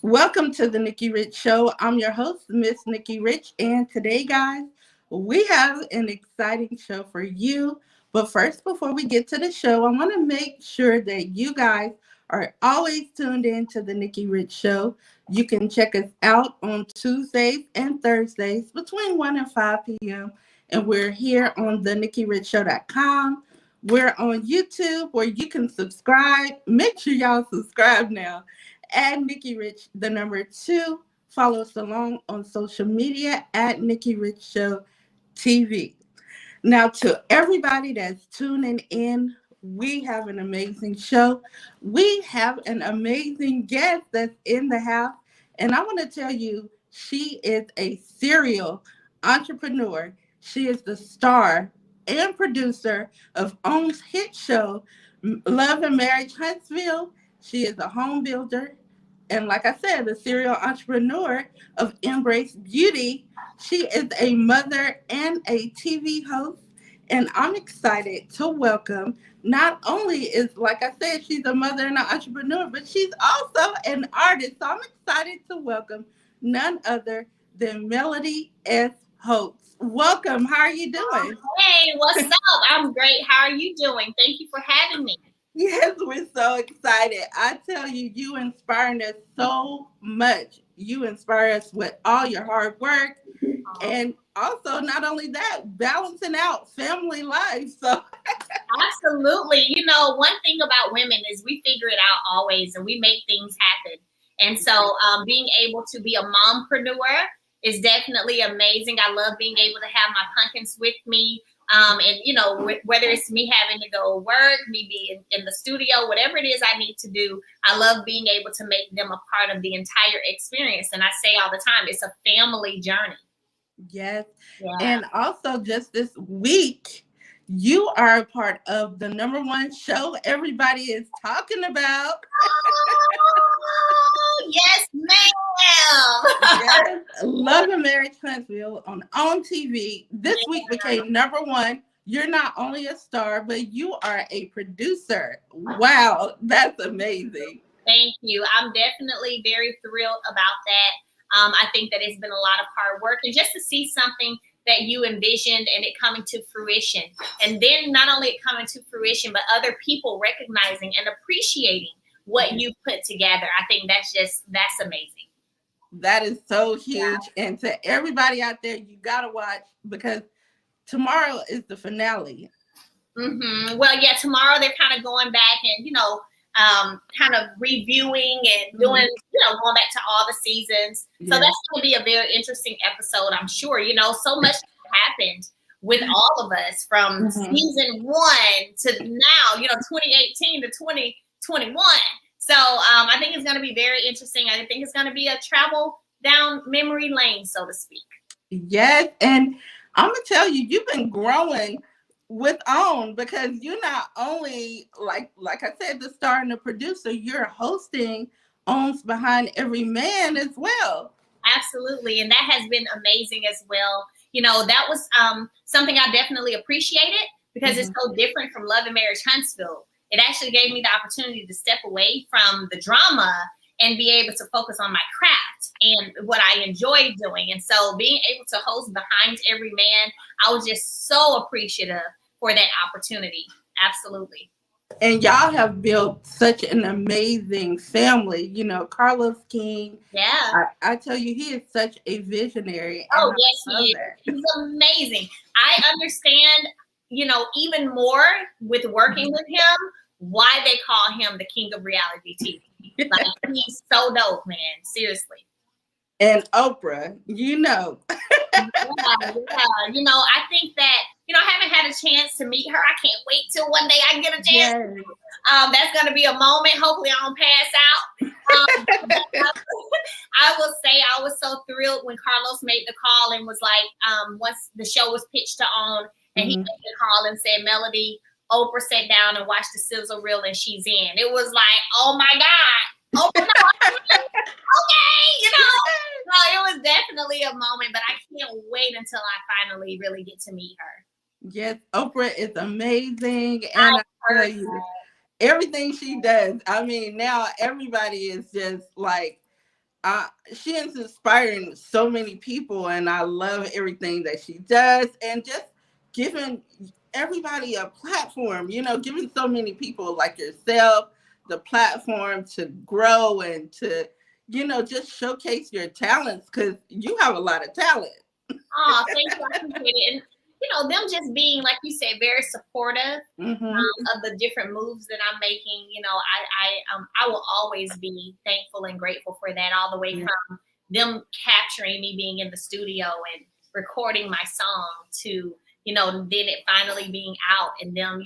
Welcome to the Nikki Rich Show. I'm your host, Miss Nikki Rich, and today, guys, we have an exciting show for you. But first, before we get to the show, I want to make sure that you guys are always tuned in to the Nikki Rich Show. You can check us out on Tuesdays and Thursdays between 1 and 5 p.m. And we're here on the NikkiRichShow.com. We're on YouTube where you can subscribe. Make sure y'all subscribe now at Nikki Rich, the number two. Follow us along on social media at Nikki Rich Show TV. Now, to everybody that's tuning in, we have an amazing show. We have an amazing guest that's in the house. And I want to tell you, she is a serial entrepreneur. She is the star and producer of OWN's hit show, Love and Marriage Huntsville. She is a home builder. And like I said, the serial entrepreneur of Embrace Beauty. She is a mother and a TV host. And I'm excited to welcome, not only is, like I said, she's a mother and an entrepreneur, but she's also an artist. So I'm excited to welcome none other than Melody S. Holt. Welcome. How are you doing? Hey, what's up? I'm great. How are you doing? Thank you for having me. Yes, we're so excited. I tell you, you inspiring us so much. You inspire us with all your hard work. And also, not only that, balancing out family life. So, Absolutely. One thing about women is we figure it out always and we make things happen. And so being able to be a mompreneur is definitely amazing. I love being able to have my pumpkins with me. Whether it's me having to go work, me being in the studio, whatever it is I need to do, I love being able to make them a part of the entire experience. And I say all the time, it's a family journey. yes. Yeah. And also, just this week, you are a part of the number one show everybody is talking about. Oh, yes, ma'am. Yes, Love and Marriage Huntsville on TV. This week became number one. You're not only a star, but you are a producer. Wow, that's amazing. Thank you. I'm definitely very thrilled about that. I think that it's been a lot of hard work, and just to see something that you envisioned and it coming to fruition, and then not only it coming to fruition, but other people recognizing and appreciating what you put together. I think that's amazing. That is so huge. And to everybody out there, you got to watch because tomorrow is the finale. Well, yeah, tomorrow they're kind of going back and, kind of reviewing and doing, going back to all the seasons. So that's going to be a very interesting episode, I'm sure. So much happened with all of us from season 1 to now, 2018 to 2021. So I think it's going to be very interesting. I think it's going to be a travel down memory lane, so to speak. Yes. And I'm going to tell you, you've been growing with OWN because you're not only, like I said, the star and the producer, you're hosting OWN's Behind Every Man as well. Absolutely. And that has been amazing as well. That was something I definitely appreciated because it's so different from Love and Marriage Huntsville. It actually gave me the opportunity to step away from the drama and be able to focus on my craft and what I enjoy doing. And so being able to host Behind Every Man, I was just so appreciative for that opportunity. Absolutely. And y'all have built such an amazing family. Carlos King. Yeah. I tell you, he is such a visionary. Oh, yes, he is. He's amazing. I understand, even more with working with him, why they call him the king of reality TV. Like, he's so dope, man. Seriously. And Oprah, yeah. I think that, I haven't had a chance to meet her. I can't wait till one day I get a chance. yes. That's going to be a moment. Hopefully I don't pass out. I will say I was so thrilled when Carlos made the call and was like, once the show was pitched to OWN, and he made the call and said, Melody, Oprah sat down and watched the sizzle reel and she's in. It was like, oh my God. Oprah, no, okay, So it was definitely a moment, but I can't wait until I finally really get to meet her. Yes, Oprah is amazing. And I tell you, everything she does, I mean, now everybody is just like she is inspiring so many people, and I love everything that she does, and just giving everybody a platform. Giving so many people like yourself the platform to grow and to just showcase your talents, because you have a lot of talent. Oh, thank you. I appreciate it. And them just being, like you said, very supportive Hmm. of the different moves that I'm making. I will always be thankful and grateful for that, all the way Yeah. from them capturing me being in the studio and recording my song to, then it finally being out, and them,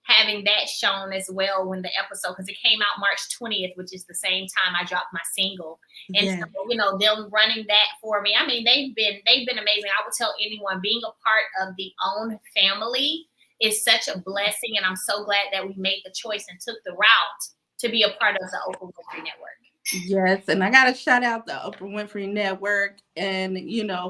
having that shown as well when the episode, because it came out March 20th, which is the same time I dropped my single. And so, Yeah. them running that for me. I mean, they've been amazing. I would tell anyone, being a part of the OWN family is such a blessing, and I'm so glad that we made the choice and took the route to be a part of the Oprah Winfrey Network. Yes, and I got to shout out the Oprah Winfrey Network, and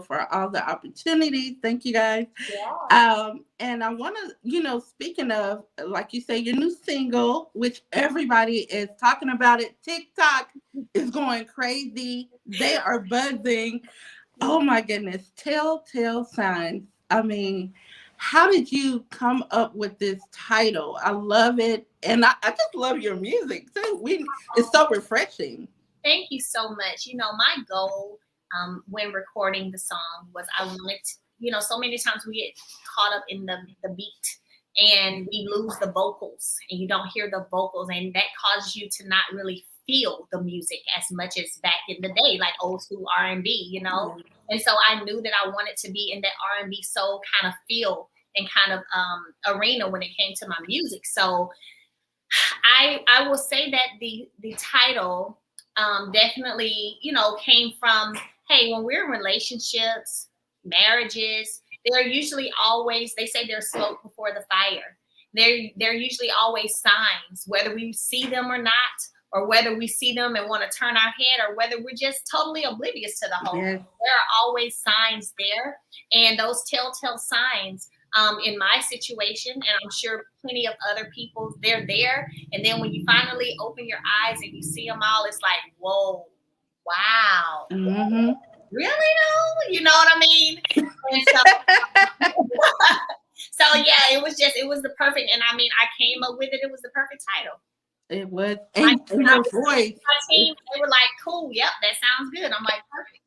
for all the opportunities. Thank you guys. Yeah. And I want to, speaking of, like you say, your new single, which everybody is talking about it. TikTok is going crazy. They are buzzing. Oh my goodness. Telltale Signs. I mean, how did you come up with this title? I love it. And I just love your music too. It's so refreshing. Thank you so much. My goal when recording the song was, I wanted to, so many times we get caught up in the beat and we lose the vocals, and you don't hear the vocals, and that causes you to not really feel the music as much as back in the day, like old school R&B. And so I knew that I wanted to be in that R&B soul kind of feel and kind of arena when it came to my music. So I will say that the title definitely, came from, hey, when we're in relationships, marriages, they're usually always, they say there's smoke before the fire. They're usually always signs, whether we see them or not, or whether we see them and want to turn our head, or whether we're just totally oblivious to the whole Yes. thing. There are always signs there. And those telltale signs, in my situation, and I'm sure plenty of other people, they're there. And then when you finally open your eyes and you see them all, it's like, whoa, wow, Mm-hmm. really though? You know what I mean? And so, so yeah, it was the perfect, and I mean, I came up with it. It was the perfect title. It was. I, And when I your was voice. my team, they were like, cool, yep, that sounds good. I'm like, perfect.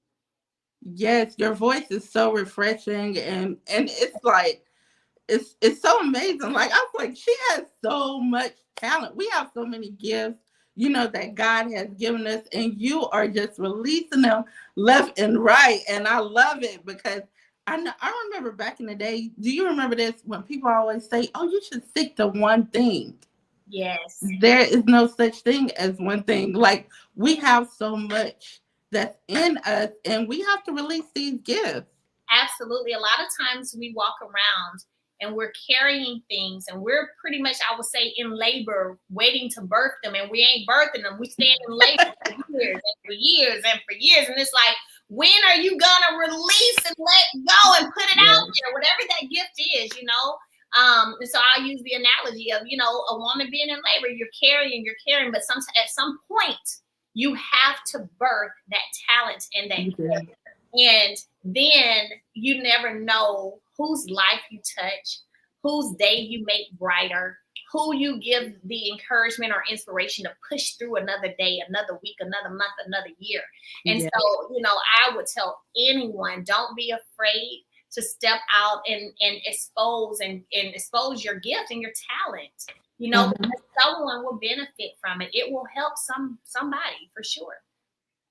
Yes, your voice is so refreshing, and it's like it's so amazing. Like, I was like, she has so much talent. We have so many gifts, that God has given us, and you are just releasing them left and right. And I love it, because I remember back in the day. Do you remember this, when people always say, "Oh, you should stick to one thing"? Yes. There is no such thing as one thing. Like, we have so much that's in us, and we have to release these gifts. Absolutely. A lot of times we walk around and we're carrying things, and we're pretty much, I would say, in labor, waiting to birth them, and we ain't birthing them. We stand in labor for years and for years and for years. And it's like, when are you gonna release and let go and put it Yeah. out there, whatever that gift is? And so I use the analogy of, a woman being in labor, you're carrying, but at some point you have to birth that talent and that gift. And then you never know whose life you touch, whose day you make brighter, who you give the encouragement or inspiration to push through another day, another week, another month, another year. And Yeah. so, I would tell anyone, don't be afraid to step out and expose and expose your gift and your talent. Mhm. Because someone will benefit from it. It will help somebody for sure.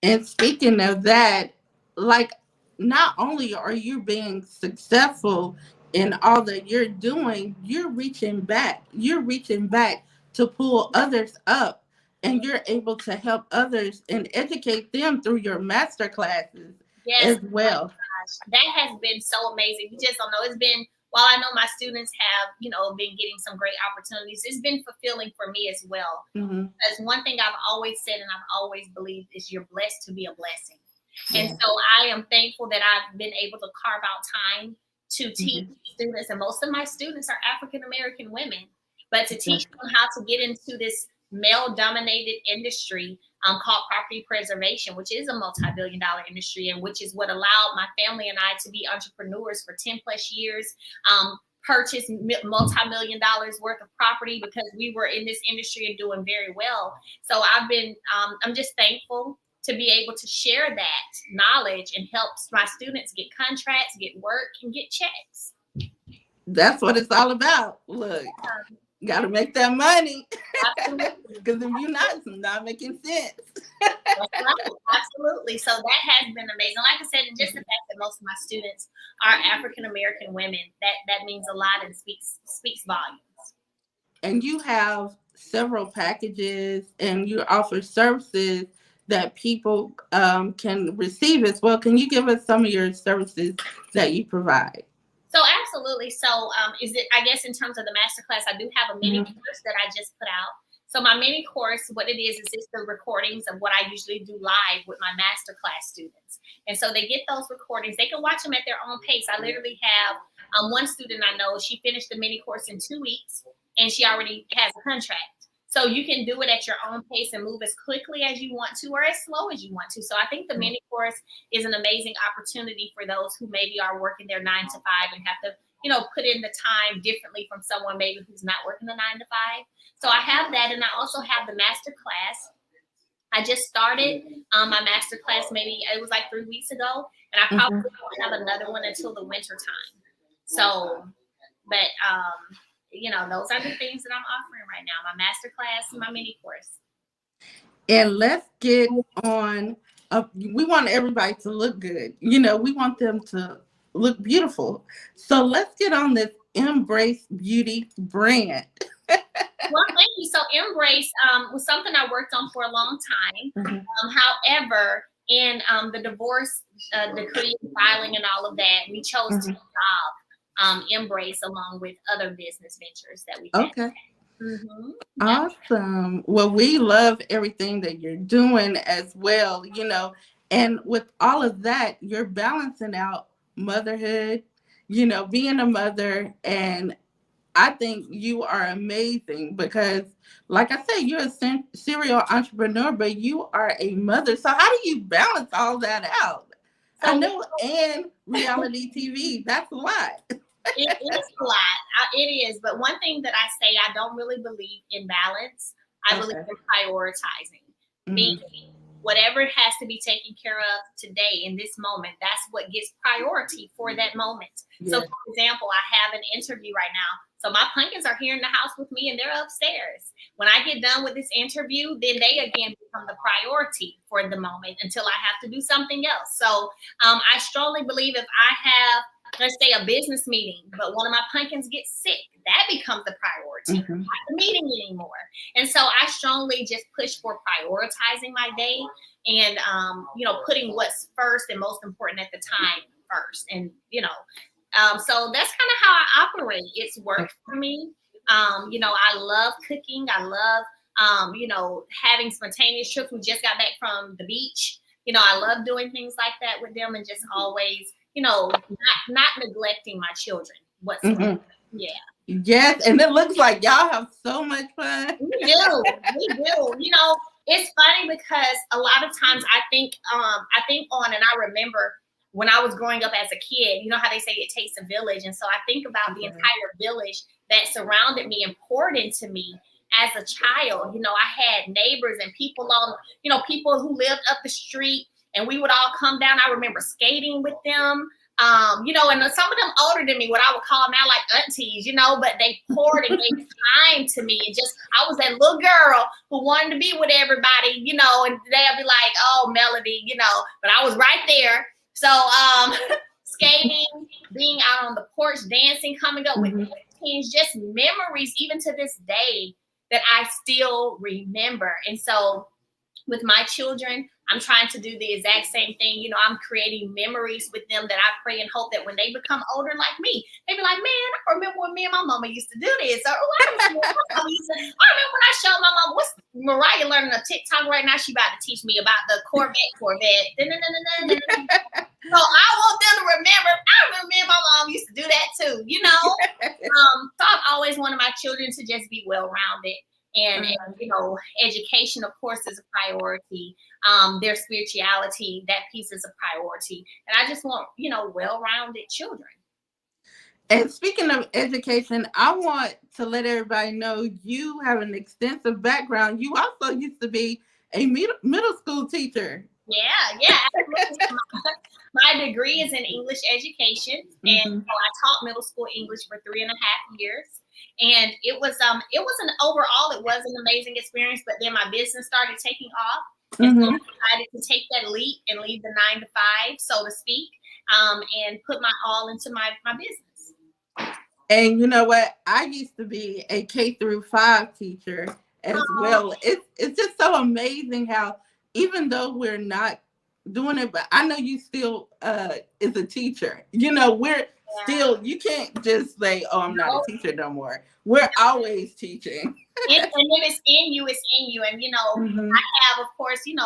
And speaking of that, like, not only are you being successful in all that you're doing, you're reaching back. You're reaching back to pull others up, and you're able to help others and educate them through your master classes Yes, as well. that has been so amazing. You just don't know. It's been, while I know my students have, been getting some great opportunities, it's been fulfilling for me as well. Hmm. That's one thing I've always said and I've always believed, is you're blessed to be a blessing. And Yeah. so I am thankful that I've been able to carve out time to teach students. And most of my students are African American women, but to teach them how to get into this male dominated industry called property preservation, which is a multi-billion-dollar industry, and which is what allowed my family and I to be entrepreneurs for 10 plus years, purchase multi-million dollars worth of property because we were in this industry and doing very well. So I'm just thankful to be able to share that knowledge and help my students get contracts, get work, and get checks. That's what it's all about. Look, got to make that money. Because if you're not, it's not making sense. That's right. Absolutely. So that has been amazing. Like I said, and just the fact that most of my students are African American women, that means a lot and speaks volumes. And you have several packages, and you offer services that people can receive as well. Can you give us some of your services that you provide? So absolutely. So I guess in terms of the masterclass, I do have a mini course that I just put out. So my mini course, what it is it's the recordings of what I usually do live with my masterclass students. And so they get those recordings. They can watch them at their own pace. I literally have one student I know, she finished the mini course in 2 weeks, and she already has a contract. So you can do it at your own pace and move as quickly as you want to or as slow as you want to. So I think the mini course is an amazing opportunity for those who maybe are working their 9 to 5 and have to, put in the time differently from someone maybe who's not working the 9 to 5. So I have that, and I also have the master class. I just started my master class, maybe it was like 3 weeks ago, and I probably won't have another one until the winter time. So, but those are the things that I'm offering right now, my master class and my mini course. And let's get on, we want everybody to look good. We want them to look beautiful. So let's get on this Embrace Beauty brand. Well, thank you. So Embrace was something I worked on for a long time. However, in the divorce decree filing and all of that, we chose to dissolve Embrace along with other business ventures that we had. Okay. Awesome. Well, we love everything that you're doing as well, and with all of that, you're balancing out motherhood, being a mother. And I think you are amazing because, like I said, you're a serial entrepreneur, but you are a mother. So how do you balance all that out? So, I know, and reality TV, that's a lot. It is a lot. It is. But one thing that I say, I don't really believe in balance. I believe in prioritizing. Meaning, whatever has to be taken care of today in this moment, that's what gets priority for that moment. So, for example, I have an interview right now. So my pumpkins are here in the house with me, and they're upstairs. When I get done with this interview, then they again become the priority for the moment until I have to do something else. So I strongly believe if I have, let's say, a business meeting, but one of my pumpkins gets sick, that becomes the priority, not the meeting anymore. And so I strongly just push for prioritizing my day and, putting what's first and most important at the time first. And, so that's kind of how I operate. It's worked for me. I love cooking. I love, having spontaneous trips. We just got back from the beach. I love doing things like that with them and just always, not neglecting my children whatsoever. Yeah. Yes, and it looks like y'all have so much fun. We do. It's funny because a lot of times I think on, and I remember when I was growing up as a kid, you know how they say it takes a village. And so I think about the entire village that surrounded me and poured into me as a child. I had neighbors and people people who lived up the street, and we would all come down. I remember skating with them. And some of them older than me, what I would call now like aunties, but they poured and gave time to me. And I was that little girl who wanted to be with everybody, and they'd be like, oh, Melody, but I was right there. So skating, being out on the porch, dancing, coming up with teens, just memories, even to this day, that I still remember. And so with my children, I'm trying to do the exact same thing. I'm creating memories with them that I pray and hope that when they become older like me, they be like, man, I remember when me and my mama used to do this. Or, I remember when I showed my mama, what's Mariah learning a TikTok right now? She about to teach me about the Corvette. So I want them to remember, I remember me and my mom used to do that too, So I've always wanted my children to just be well-rounded. And education, of course, is a priority. Their spirituality, that piece is a priority. And I just want, well-rounded children. And speaking of education, I want to let everybody know you have an extensive background. You also used to be a middle school teacher. Yeah. My degree is in English education, and so I taught middle school English for 3.5 years. And it was it was an amazing experience. But then my business started taking off, and so I decided to take that leap and leave the 9 to 5, so to speak, and put my all into my business. And you know what? I used to be a K-5 teacher as well. It's just so amazing how, even though we're not doing it, but I know you still is a teacher. We're still, you can't just say, "Oh, I'm not a teacher no more." We're always teaching. And if it's in you, it's in you. And I have, of course, I think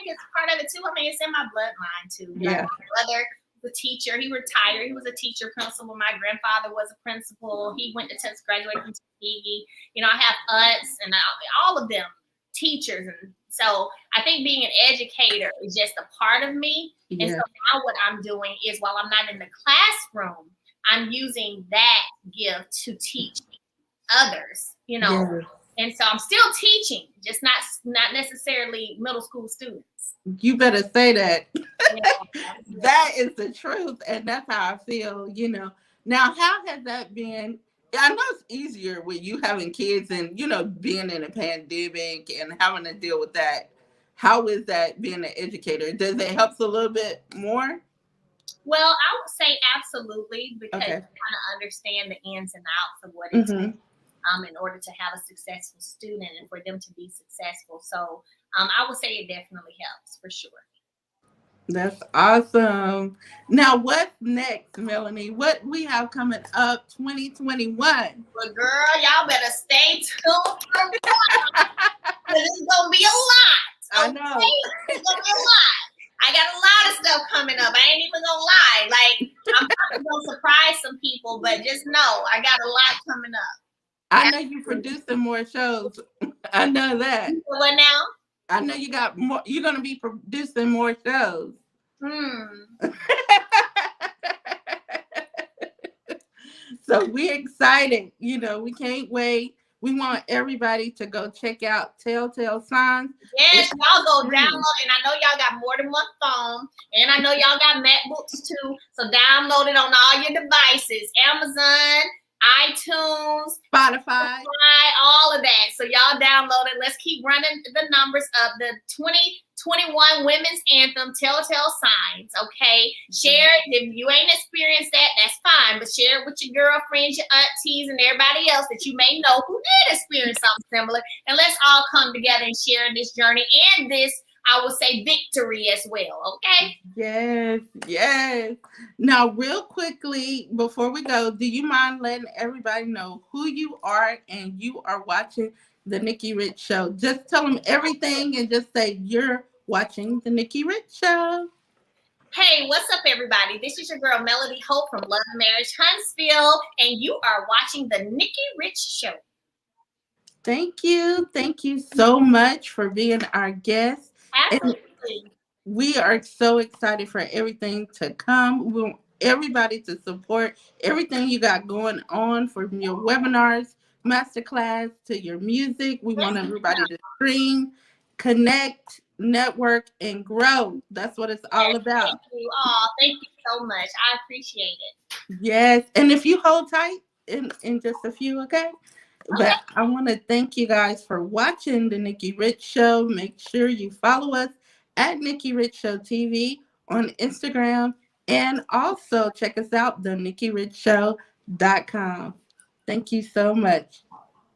it's part of it too. I mean, it's in my bloodline too. Yeah. My brother, the teacher, he retired. He was a teacher principal. My grandfather was a principal. He went to Texas, graduated from Tuskegee. I have aunts and all of them teachers, and so I think being an educator is just a part of me. Yeah. And so now what I'm doing is, while I'm not in the classroom, I'm using that gift to teach others. Yeah. And so I'm still teaching, just not necessarily middle school students. You better say that. That is the truth, and that's how I feel. Now, how has that been? I know it's easier with you having kids and being in a pandemic and having to deal with that. How is that being an educator? Does it help a little bit more? Well, I would say absolutely, because you kind of understand the ins and outs of what it takes in order to have a successful student and for them to be successful. So I would say it definitely helps for sure. That's awesome. Now, what's next, Melanie? What we have coming up 2021? Well, girl, y'all better stay tuned for more. It's going to be a lot. Okay? I know. It's going to be a lot. I got a lot of stuff coming up. I ain't even going to lie. Like, I'm probably going to surprise some people, but just know I got a lot coming up. I know you're producing more shows. I know that. What now? I know you got more. You're going to be producing more shows. So we're excited. We can't wait. We want everybody to go check out Telltale Signs. Yes, y'all go download it. And I know y'all got more than one phone. And I know y'all got MacBooks too. So download it on all your devices. Amazon, iTunes, Spotify, all of that. So y'all download it. Let's keep running the numbers up. The 2021 Women's Anthem, Telltale Signs. Okay, share it. If you ain't experienced that, that's fine. But share it with your girlfriends, your aunties, and everybody else that you may know who did experience something similar. And let's all come together and share this journey and this, I would say, victory as well. Okay. Yes. Now, real quickly, before we go, do you mind letting everybody know who you are and you are watching the Nikki Rich Show? Just tell them everything and just say you're watching the Nikki Rich Show. Hey, what's up, everybody? This is your girl, MelodySHolt from LAMH, Huntsville, and you are watching the Nikki Rich Show. Thank you. Thank you so much for being our guest. Absolutely. And we are so excited for everything to come. We want everybody to support everything you got going on, from your webinars, masterclass, to your music. We want everybody to stream, connect, network, and grow. That's what it's all about. Thank you. Oh, thank you so much. I appreciate it. Yes. And if you hold tight in just a few, okay? But I want to thank you guys for watching the Nikki Rich Show. Make sure you follow us at Nikki Rich Show TV on Instagram, and also check us out, the NikkiRichShow.com. Thank you so much.